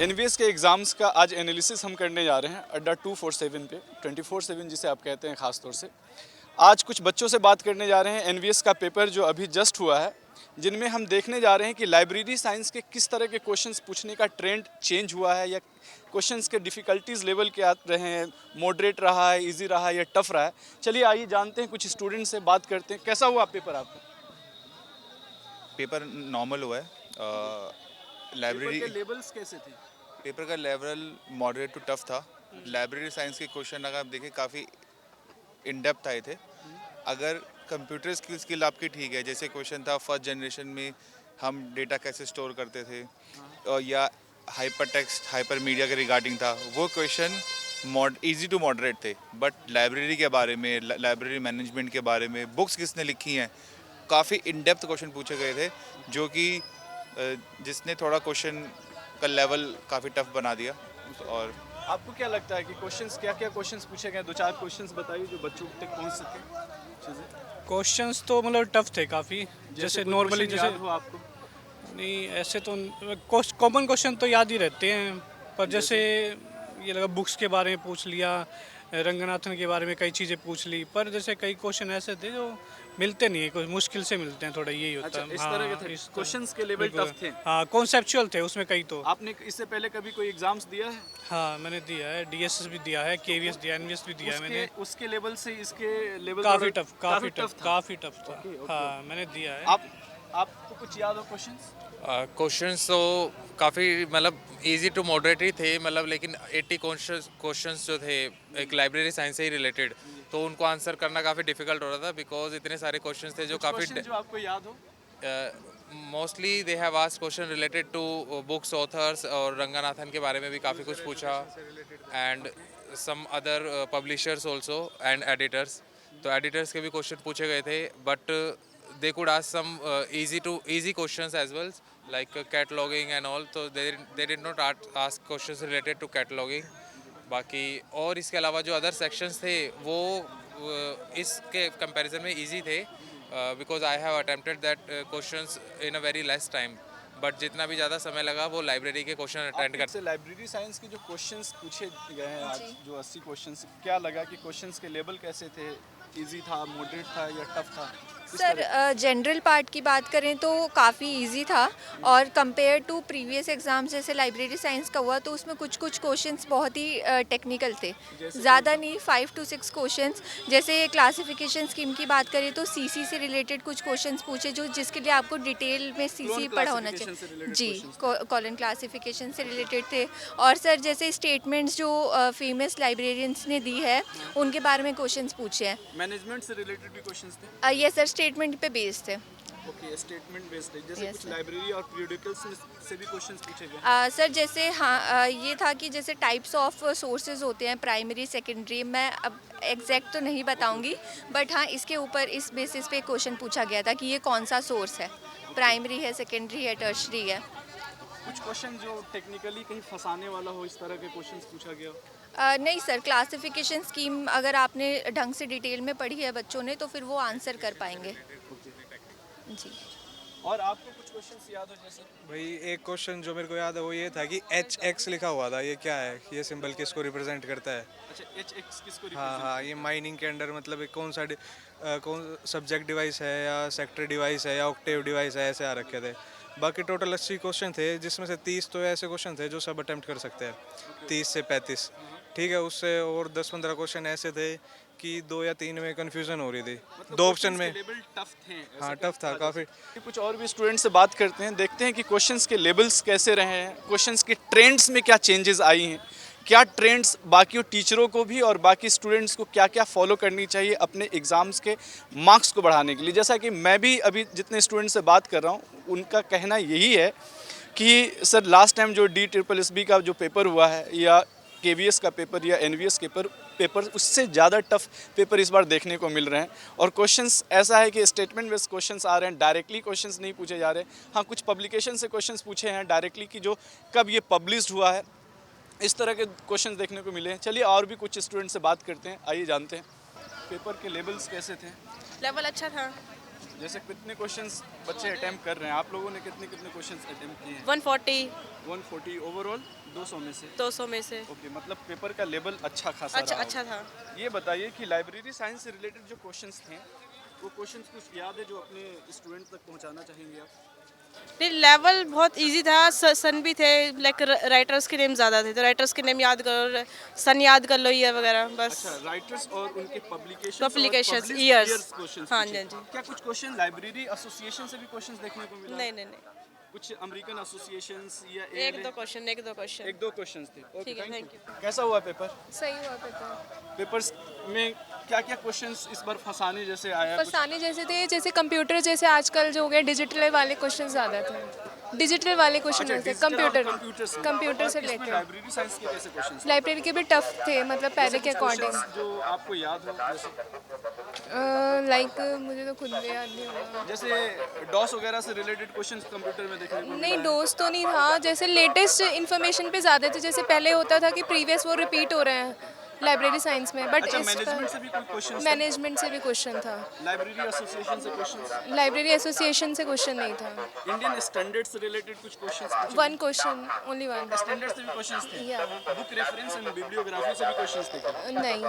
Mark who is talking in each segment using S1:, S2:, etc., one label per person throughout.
S1: NVS के exams का आज एनालिसिस हम करने जा रहे हैं अड्डा 247 पे 24/7 जिसे आप कहते हैं ख़ास तौर से। आज कुछ बच्चों से बात करने जा रहे हैं एनवीएस का पेपर जो अभी जस्ट हुआ है, जिनमें हम देखने जा रहे हैं कि लाइब्रेरी साइंस के किस तरह के क्वेश्चंस पूछने का ट्रेंड चेंज हुआ है या क्वेश्चंस के डिफ़िकल्टीज़ लेवल क्या रहे हैं, मॉडरेट रहा है, ईजी रहा है या टफ रहा है। चलिए आइए जानते हैं, कुछ स्टूडेंट से बात करते हैं। कैसा हुआ पेपर आपका?
S2: पेपर नॉर्मल हुआ है। लाइब्रेरी
S1: पेपर के लेवल्स कैसे थे?
S2: पेपर का लेवल मॉडरेट टू टफ था। लाइब्रेरी साइंस के क्वेश्चन अगर आप देखें काफ़ी इन डेप्थ आए थे। अगर कंप्यूटर स्किल आपकी ठीक है, जैसे क्वेश्चन था फर्स्ट जनरेशन में हम डेटा कैसे स्टोर करते थे, और या हाइपर टेक्स्ट हाइपर मीडिया के रिगार्डिंग था, वो क्वेश्चन इजी टू मॉडरेट थे। बट लाइब्रेरी के बारे में, लाइब्रेरी मैनेजमेंट के बारे में, बुक्स किसने लिखी हैं, काफ़ी इन डेप्थ क्वेश्चन पूछे गए थे, जो कि जिसने थोड़ा क्वेश्चन का लेवल काफ़ी टफ बना दिया। और
S1: आपको क्या लगता है कि क्वेश्चंस क्या-क्या क्वेश्चंस पूछे गए? 2-4 क्वेश्चंस बताइए जो बच्चों तक पहुंच सके चीज़ें।
S3: क्वेश्चंस तो मतलब टफ थे काफ़ी, जैसे
S1: कोई
S3: नॉर्मली
S1: क्वेश्चन
S3: जैसे
S1: याद हो आपको?
S3: नहीं ऐसे तो कॉमन क्वेश्चन तो याद ही रहते हैं, पर जैसे ये लगा बुक्स के बारे में पूछ लिया, रंगनाथन के बारे में कई चीज़ें पूछ ली, पर जैसे कई क्वेश्चन ऐसे थे जो मिलते नहीं है, कुछ मुश्किल से मिलते हैं, थोड़ा यही होता
S1: अच्छा,
S3: है।
S1: इस तरह के थे क्वेश्चंस के लेवल टफ थे।
S3: हाँ, कॉन्सेप्चुअल थे उसमें कई तो।
S1: आपने इससे पहले कभी कोई एग्जाम्स दिया है?
S3: हाँ, मैंने दिया है, डीएसएस भी दिया है, केवीएस दिया है, एनवीएस भी दिया है मैंने।
S1: उसके लेवल से इसके लेवल
S3: काफ़ी टफ
S1: था।
S3: काफ़ी टफ था।
S1: Okay, okay.
S3: हाँ, मैंने दिया है।
S1: आपको कुछ याद हो क्वेश्चंस?
S4: क्वेश्चंस तो काफ़ी मतलब इजी टू मॉडरेट ही थे, मतलब लेकिन 80 क्वेश्चंस जो थे एक लाइब्रेरी साइंस से ही रिलेटेड, तो उनको आंसर करना काफ़ी डिफिकल्ट हो रहा था, बिकॉज इतने सारे क्वेश्चंस थे जो काफ़ी
S1: जो आपको याद हो?
S4: Mostly they have asked question related to books authors, और रंगनाथन के बारे में भी काफ़ी कुछ पूछा, and some other publishers also and editors. तो एडिटर्स के भी क्वेश्चन पूछे गए थे, but they could ask some easy questions as well, like cataloging and all, so they did not ask questions related to cataloging. बाकी और इसके अलावा जो अदर सेक्शंस थे वो इसके कंपैरिजन में इजी थे, because I have attempted that questions in a very less time, but जितना भी ज़्यादा समय लगा वो लाइब्रेरी के क्वेश्चन अटेंड कर।
S1: आपसे लाइब्रेरी साइंस के जो क्वेश्चंस पूछे गए हैं आज, जो 80 क्वेश्चंस, क्या लगा कि क्वेश्चंस के लेवल कैसे थे? इजी था, मॉडरेट था या टफ था?
S5: सर, जनरल पार्ट की बात करें तो काफ़ी इजी था, और कंपेयर टू प्रीवियस एग्ज़ाम जैसे लाइब्रेरी साइंस का हुआ तो उसमें कुछ क्वेश्चंस बहुत ही टेक्निकल थे, ज़्यादा नहीं, 5 to 6 क्वेश्चंस। जैसे क्लासिफिकेशन स्कीम की बात करें तो सीसी से रिलेटेड कुछ क्वेश्चंस पूछे, जो जिसके लिए आपको डिटेल में सीसी पढ़ा होना चाहिए। जी, कॉलन क्लासिफिकेशन से रिलेटेड थे। और सर जैसे स्टेटमेंट्स जो फेमस लाइब्रेरियंस ने दी है उनके बारे में क्वेश्चंस पूछे हैं।
S1: मैनेजमेंट से रिलेटेड भी क्वेश्चंस थे?
S5: ये सर स्टेटमेंट पे बेस्ड थे।
S1: ओके, स्टेटमेंट बेस्ड है। जैसे
S5: Yes,
S1: कुछ
S5: sir.
S1: लाइब्रेरी और पीरियोडिकल्स से भी क्वेश्चंस पूछे गए?
S5: सर जैसे हाँ, ये था कि जैसे टाइप्स ऑफ सोर्सेज होते हैं, प्राइमरी सेकेंडरी, मैं अब एग्जैक्ट तो नहीं बताऊंगी, बट हाँ इसके ऊपर इस बेसिस पे क्वेश्चन पूछा गया था कि ये कौन सा सोर्स है, प्राइमरी है, सेकेंडरी है, टर्शरी है।
S1: कुछ क्वेश्चन जो टेक्निकली कहीं फंसाने वाला हो, इस तरह के क्वेश्चंस पूछा गया हो?
S5: नहीं सर, क्लासिफिकेशन स्कीम अगर आपने ढंग से डिटेल में पढ़ी है बच्चों ने तो फिर वो आंसर कर पाएंगे। जी।
S1: और आपको कुछ क्वेश्चंस याद हो? जैसे
S6: भाई एक क्वेश्चन जो मेरे को याद है वो ये था कि HX लिखा हुआ था, ये क्या है, ये सिंबल किसको रिप्रेजेंट करता है?
S1: अच्छा, HX किसको
S6: हाँ
S1: represent
S6: हाँ, ये माइनिंग के अंडर मतलब एक कौन सब्जेक्ट डिवाइस है या सेक्टर डिवाइस है या ऑक्टेव डिवाइस है, ऐसे आ रखे थे। बाकी टोटल 80 क्वेश्चन थे, जिसमें से 30 तो ऐसे क्वेश्चन थे जो सब अटेम्प्ट कर सकते हैं, 30 से 35, ठीक है। उससे और 10-15 क्वेश्चन ऐसे थे कि 2 या 3 में कंफ्यूजन हो रही थी,
S1: मतलब
S6: 2 ऑप्शन में।
S1: लेवल टफ थे?
S6: हाँ, टफ था काफ़ी।
S1: कुछ और भी स्टूडेंट से बात करते हैं, देखते हैं कि क्वेश्चंस के लेवल्स कैसे रहे हैं, क्वेश्चंस के ट्रेंड्स में क्या चेंजेस आई हैं, क्या ट्रेंड्स बाकी टीचरों को भी और बाकी स्टूडेंट्स को क्या क्या फॉलो करनी चाहिए अपने एग्ज़ाम्स के मार्क्स को बढ़ाने के लिए। जैसा कि मैं भी अभी जितने स्टूडेंट से बात कर रहा हूँ उनका कहना यही है कि सर लास्ट टाइम जो DSSB का जो पेपर हुआ है या KVS का पेपर या NVS के पेपर उससे ज़्यादा टफ पेपर इस बार देखने को मिल रहे हैं। और क्वेश्चंस ऐसा है कि स्टेटमेंट बेस्ड क्वेश्चंस आ रहे हैं, डायरेक्टली क्वेश्चंस नहीं पूछे जा रहे। हाँ, कुछ पब्लिकेशन से क्वेश्चंस पूछे हैं डायरेक्टली कि जो कब ये पब्लिश्ड हुआ है, इस तरह के क्वेश्चंस देखने को मिले हैं। चलिए और भी कुछ स्टूडेंट से बात करते हैं, आइए जानते हैं पेपर के लेवल्स कैसे थे।
S7: लेवल अच्छा था।
S1: जैसे कितने क्वेश्चंस बच्चे अटेम्प्ट कर रहे हैं, आप लोगों ने कितने कितने क्वेश्चंस अटेम्प्ट किए हैं?
S7: 140
S1: 140 ओवरऑल 200 में से।
S7: 200 में से।
S1: ओके, मतलब पेपर का लेवल अच्छा खासा
S7: अच्छा
S1: रहा
S7: अच्छा
S1: होगा।
S7: था।
S1: ये बताइए कि लाइब्रेरी साइंस से रिलेटेड जो क्वेश्चंस थे, वो क्वेश्चंस कुछ याद है जो अपने स्टूडेंट तक पहुंचाना चाहेंगे आप?
S7: नहीं, लेवल बहुत इजी था। सन भी थे, लाइक राइटर्स के नेम ज़्यादा थे, तो राइटर्स के नेम याद करो, सन याद कर लो, ईयर वगैरह बस।
S1: अच्छा, राइटर्स और उनके पब्लिकेशंस
S7: Publications,
S1: और
S7: years।
S1: क्वेश्चंस
S7: हाँ
S1: पूछे।
S7: जी, हाँ जी।
S1: क्या कुछ क्वेश्चन लाइब्रेरी एसोसिएशन से भी क्वेश्चंस देखने को मिला?
S7: नहीं नहीं नहीं,
S1: कुछ अमेरिकन एसोसिएशंस या
S7: एक दो क्वेश्चन।
S1: एक दो क्वेश्चंस थे। ओके,
S7: ठीक है,
S1: थैंक
S7: thank
S1: यू। कैसा हुआ पेपर?
S5: सही हुआ पेपर।
S1: पेपर्स में क्या क्या क्वेश्चंस इस बार फंसाने जैसे आया? कुछ
S8: फसाने जैसे थे, जैसे कंप्यूटर जैसे आजकल जो हो गया डिजिटल वाले क्वेश्चन ज़्यादा थे। डिजिटल वाले क्वेश्चन थे
S1: डिजिटल और
S8: कंप्यूटर
S1: कंप्यूटर
S8: से
S1: और इसमें
S8: रिलेटेड।
S1: लाइब्रेरी साइंस के कैसे क्वेश्चंस?
S8: लाइब्रेरी के भी टफ थे, मतलब पहले के अकॉर्डिंग।
S1: जो आपको याद हो,
S8: लाइक मुझे तो खुद भी याद नहीं होगा।
S1: जैसे डॉस वगैरह से रिलेटेड क्वेश्चंस कंप्यूटर में देखने को
S8: नहीं,
S1: मिला है।
S8: डोज तो नहीं था, जैसे लेटेस्ट इन्फॉर्मेशन पे ज़्यादा थे। जैसे पहले होता था कि प्रीवियस वो रिपीट हो रहे हैं लाइब्रेरी साइंस में, बट
S1: अच्छा, मैनेजमेंट से भी कोई क्वेश्चन?
S8: मैनेजमेंट से भी क्वेश्चन था।
S1: लाइब्रेरी एसोसिएशन से क्वेश्चंस?
S8: लाइब्रेरी एसोसिएशन से क्वेश्चन नहीं था।
S1: इंडियन स्टैंडर्ड से रिलेटेड कुछ क्वेश्चंस?
S8: 1 question, only 1।
S1: स्टैंडर्ड से भी क्वेश्चंस थे?
S8: या
S1: बुक रेफरेंस एंड बिब्लियोग्राफी से भी क्वेश्चंस थे क्या?
S8: नहीं,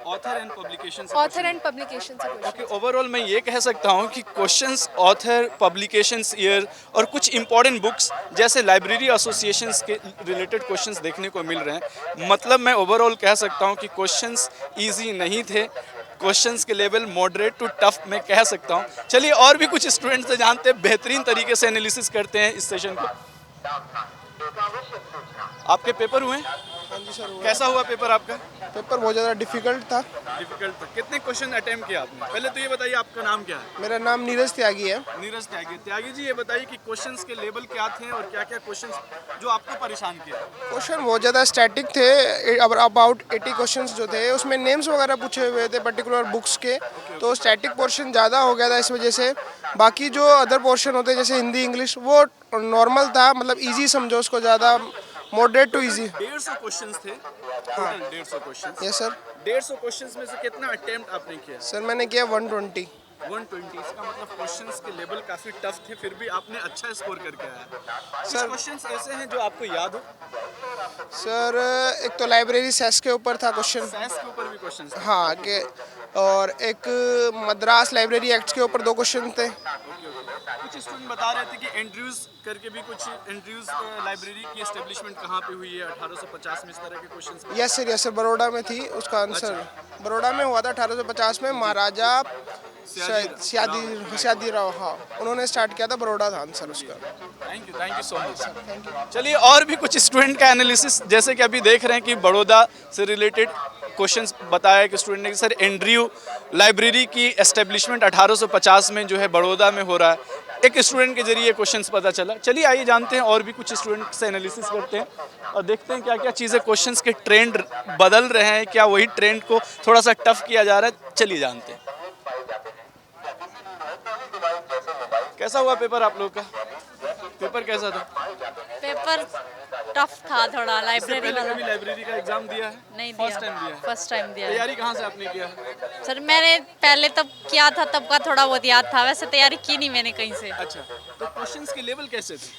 S1: ऑथर एंड पब्लिकेशन से?
S8: ऑथर एंड पब्लिकेशन से क्वेश्चन।
S1: ओके, ओवरऑल मैं ये कह सकता हूँ कि क्वेश्चंस, ऑथर, पब्लिकेशंस, ईयर और कुछ इंपॉर्टेंट बुक्स जैसे लाइब्रेरी एसोसिएशंस के रिलेटेड क्वेश्चंस देखने को मिल रहे हैं। मतलब मैं ओवरऑल कह सकता हूँ कि क्वेश्चंस इजी नहीं थे, क्वेश्चंस के लेवल मॉडरेट टू टफ मैं कह सकता हूँ। चलिए और भी कुछ स्टूडेंट्स से जानते हैं, बेहतरीन तरीके से एनालिसिस करते हैं इस सेशन को। आपके पेपर हुए?
S9: हाँ जी सर, हुआ।
S1: कैसा हुआ पेपर आपका?
S9: पेपर बहुत ज़्यादा डिफिकल्ट था।
S1: डिफिकल्ट था। कितने क्वेश्चन अटेम्प्ट किया आपने? पहले तो ये बताइए आपका नाम क्या है?
S9: मेरा नाम नीरज त्यागी है।
S1: नीरज त्यागी। त्यागी जी, ये बताइए कि क्वेश्चंस के लेवल क्या थे और क्या क्या क्वेश्चंस जो आपको परेशान किया?
S9: क्वेश्चन बहुत ज़्यादा स्टैटिक थे। अबाउट 80 क्वेश्चंस जो थे उसमें नेम्स वगैरह पूछे हुए थे पर्टिकुलर बुक्स के, तो स्टैटिक पोर्शन ज़्यादा हो गया था इस वजह से। बाकी जो अदर पोर्शन होते हैं जैसे हिंदी, इंग्लिश, वो नॉर्मल था, मतलब ईजी समझो उसको, ज़्यादा मॉडरेट टू ईजी।
S1: 150 क्वेश्चंस थे total. 150 questions?
S9: Yes sir.
S1: 150 questions में से कितना अटेम्प्ट आपने किया?
S9: सर मैंने किया 120।
S1: 120। इसका मतलब क्वेश्चंस के लेवल काफी टफ थे, फिर भी आपने अच्छा स्कोर करके आया। कुछ
S9: सर-
S1: क्वेश्चंस ऐसे हैं जो आपको याद हो?
S9: सर एक तो लाइब्रेरी सेस के ऊपर था क्वेश्चन।
S1: साइंस के ऊपर भी क्वेश्चंस थे?
S9: हाँ के, और एक मद्रास लाइब्रेरी एक्ट के ऊपर 2 क्वेश्चन थे।
S1: कुछ स्टूडेंट बता रहे थे कि एंड्रयूज करके भी कुछ, एंड्रयूज लाइब्रेरी की एस्टेब्लिशमेंट कहाँ पे हुई है 1850 में, इस तरह के क्वेश्चंस?
S9: यस सर, बड़ौदा में थी। उसका आंसर बड़ौदा में हुआ था 1850 में। महाराजा सियाजीराव, हाँ, उन्होंने स्टार्ट किया था, बड़ौदा था आंसर उसका।
S1: Thank you so much. चलिए और भी कुछ स्टूडेंट का एनालिसिस, जैसे कि अभी देख रहे हैं कि बड़ौदा से रिलेटेड क्वेश्चंस बताया कि स्टूडेंट ने कि सर एंड्रयू लाइब्रेरी की एस्टेब्लिशमेंट 1850 में जो है बड़ौदा में हो रहा है। एक स्टूडेंट के जरिए क्वेश्चंस पता चला। चलिए आइए जानते हैं और भी कुछ स्टूडेंट से एनालिसिस करते हैं और देखते हैं क्या क्या चीज़ें, क्वेश्चंस के ट्रेंड बदल रहे हैं, क्या वही ट्रेंड को थोड़ा सा टफ किया जा रहा है। चलिए जानते हैं। कैसा हुआ पेपर आप लोग का? पेपर कैसा था?
S10: पेपर टफ था थोड़ा,
S1: इससे
S10: लाइब्रेरी
S1: पहले
S10: वाला
S1: कभी लाइब्रेरी का एग्जाम दिया है?
S10: नहीं
S1: फर्स्ट
S10: दिया।
S1: टाइम दिया है?
S10: फर्स्ट टाइम दिया है।
S1: तैयारी कहाँ से आपने किया है?
S10: सर मैंने पहले तब किया था, तब का थोड़ा बहुत याद था, वैसे तैयारी की नहीं मैंने कहीं से।
S1: अच्छा, तो क्वेश्चंस के लेवल कैसे थे?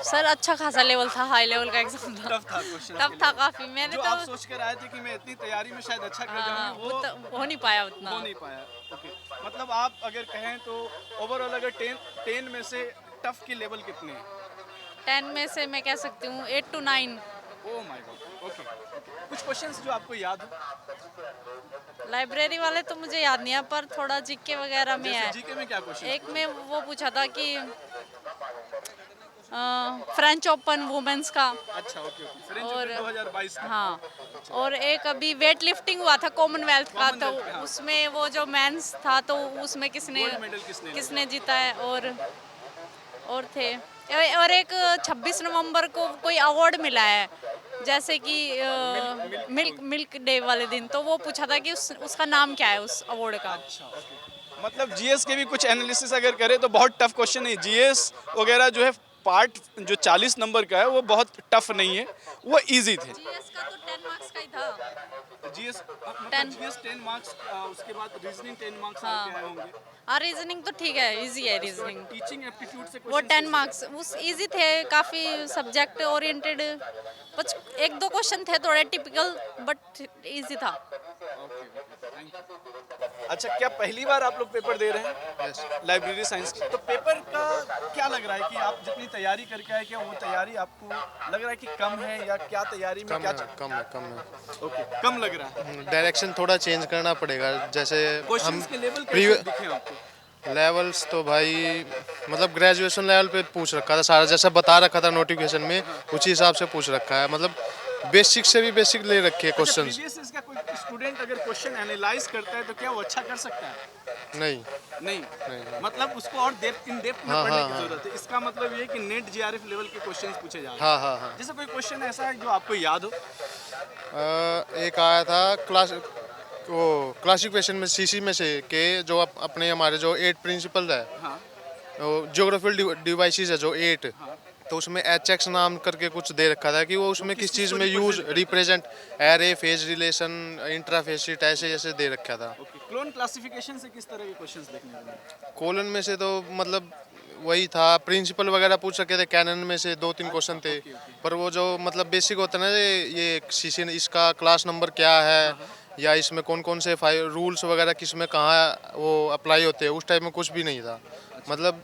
S10: सर अच्छा खासा लेवल था, हाई लेवल का एग्जाम था।
S1: टफ था क्वेश्चन?
S10: टफ था काफी। मैंने
S1: जो
S10: तो
S1: आप सोच कर आए थे कि मैं इतनी तैयारी में शायद अच्छा कर
S10: हाँ,
S1: जाऊंगी,
S10: वो
S1: वो
S10: तो हो नहीं पाया उतना।
S1: हो नहीं पाया। ओके, मतलब आप अगर कहें तो ओवरऑल अगर 10 में से टफ की लेवल कितने हैं?
S10: 10 में से मैं कह सकती हूँ 8 to 9।
S1: Oh my God. Okay, कुछ क्वेश्चंस जो आपको याद हो?
S10: लाइब्रेरी वाले तो मुझे याद नहीं है, पर थोड़ा जीके वगैरह में
S1: जैसे
S10: है।
S1: जीके में क्या क्वेश्चन?
S10: एक में वो पूछा था कि फ्रेंच ओपन वुमेन्स का।
S1: अच्छा, ओके ओके। फ्रेंच
S10: और-
S1: ओपन 2022 का?
S10: हाँ, और एक अभी वेट लिफ्टिंग हुआ था कॉमनवेल्थ का, तो
S1: कॉमनवेल्थ का, हाँ।
S10: उसमें वो जो मेंस था तो उसमें
S1: गोल्ड मेडल किसने लिया?
S10: किसने जीता है। और थे, और एक 26 नवंबर को कोई अवार्ड मिला है, जैसे कि मिल्क डे वाले दिन, तो वो पूछा था कि उसका नाम क्या है उस अवार्ड का।
S1: अच्छा, ओके। मतलब जीएस के भी कुछ एनालिसिस अगर करें तो बहुत टफ क्वेश्चन है। जीएस वगैरह जो है पार्ट जो 40 नंबर का है वो बहुत टफ नहीं है, वो इजी थे।
S10: जीएस का तो 10 मार्क्स का ही था।
S1: जीएस
S10: 10
S1: जीएस 10 मार्क्स, उसके बाद रीजनिंग 10 मार्क्स
S10: हाँ।
S1: आपके आए होंगे।
S10: हाँ रीजनिंग तो ठीक है, इजी है रीजनिंग।
S1: टीचिंग एप्टीट्यूड से
S10: वो
S1: क्वेश्चन
S10: 10 मार्क्स उस इजी थे, काफ़ी सब्जेक्ट ओरिएंटेड, कुछ एक दो क्वेश्चन थे थोड़े टिपिकल बट इजी था।
S1: अच्छा, क्या पहली बार आप लोग पेपर दे रहे हैं लाइब्रेरी साइंस की? तो पेपर का क्या लग रहा है कि आप जितनी तैयारी करके आए, क्या वो तैयारी आपको लग रहा है कि कम है, या क्या तैयारी में क्या
S11: कम है।
S1: ओके, कम लग रहा है।
S11: डायरेक्शन थोड़ा चेंज करना पड़ेगा, जैसे हम
S1: क्वेश्चंस के लेवल कैसे दिखे आपको?
S11: लेवल्स तो भाई मतलब ग्रेजुएशन लेवल पे पूछ रखा था सारा, जैसा बता रखा था नोटिफिकेशन में उसी हिसाब से पूछ रखा है, मतलब बेसिक से भी बेसिक ले रखे हैं क्वेश्चंस।
S1: प्रीवियस इसका कोई स्टूडेंट अगर क्वेश्चन एनालाइज करता है तो क्या वो अच्छा कर सकता है?
S11: नहीं
S1: नहीं, मतलब उसको और इन डेप्थ में पढ़ने की जरूरत है। इसका मतलब ये है कि नेट जीआरएफ लेवल के क्वेश्चंस पूछे जा रहे हैं।
S11: हाँ।
S1: जैसे कोई क्वेश्चन ऐसा है जो आपको याद हो?
S11: एक आया था क्लासिफिकेशन में सीसी में से के जो अपने हमारे जो 8 प्रिंसिपल है, ज्योग्राफिकल डिवाइसेस है जो 8, तो उसमें HX नाम करके कुछ दे रखा था कि वो उसमें किस चीज़ में use represent array phase relation intraphase sheet ऐसे जैसे दे रखा था।
S1: क्लोन क्लासिफिकेशन से किस तरह के क्वेश्चंस देखने को मिले?
S11: कोलन में से तो मतलब वही था, प्रिंसिपल वगैरह पूछ सके थे, कैनन में से 2-3 क्वेश्चन थे, पर वो जो मतलब बेसिक होता है ना, ये सीसी इसका क्लास नंबर क्या है या इसमें कौन कौन से रूल्स वगैरह किस में कहाँ वो अप्लाई होते हैं, उस टाइप में कुछ भी नहीं था। मतलब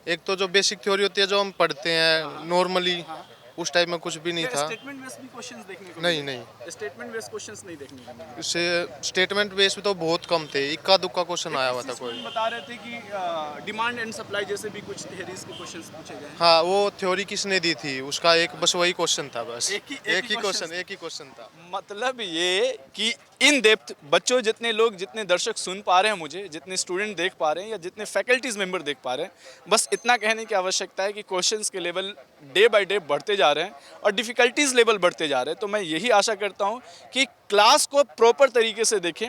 S11: एक तो जो बेसिक थ्योरी होती है जो हम पढ़ते हैं नॉर्मली, उस टाइप में कुछ भी नहीं था।
S1: स्टेटमेंट बेस्ड भी क्वेश्चंस देखने को
S11: नहीं
S1: स्टेटमेंट बेस्ड क्वेश्चंस नहीं देखने को मिले।
S11: इससे स्टेटमेंट बेस पे तो बहुत कम थे, इक्का दुक्का क्वेश्चन आया हुआ था कोई।
S1: बता रहे थे कि डिमांड एंड सप्लाई जैसे भी कुछ थ्योरीज के क्वेश्चंस पूछे गए।
S11: हाँ, वो थ्योरी किसने दी थी उसका एक बस वही क्वेश्चन था, बस एक ही क्वेश्चन था।
S1: मतलब ये कि इन डेप्थ बच्चों, जितने लोग, जितने दर्शक सुन पा रहे हैं मुझे, जितने स्टूडेंट देख पा रहे हैं या जितने फैकल्टीज मेंबर देख पा रहे हैं, बस इतना कहने की आवश्यकता है कि क्वेश्चंस के लेवल डे बाय डे बढ़ते जा रहे हैं और डिफ़िकल्टीज लेवल बढ़ते जा रहे हैं। तो मैं यही आशा करता हूं कि क्लास को प्रॉपर तरीके से देखें।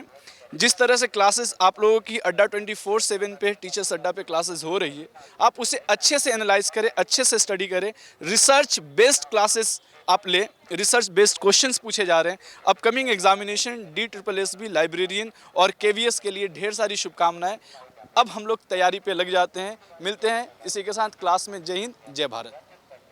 S1: जिस तरह से क्लासेस आप लोगों की अड्डा 24/7 पे, टीचर्स अड्डा पे क्लासेस हो रही है, आप उसे अच्छे से एनालाइज करें, अच्छे से स्टडी करें, रिसर्च बेस्ड क्लासेस आप ले, रिसर्च बेस्ड क्वेश्चंस पूछे जा रहे हैं। अपकमिंग एग्जामिनेशन DSSB लाइब्रेरियन और KVS के लिए ढेर सारी शुभकामनाएं। अब हम लोग तैयारी पे लग जाते हैं। मिलते हैं इसी के साथ क्लास में। जय हिंद, जय भारत।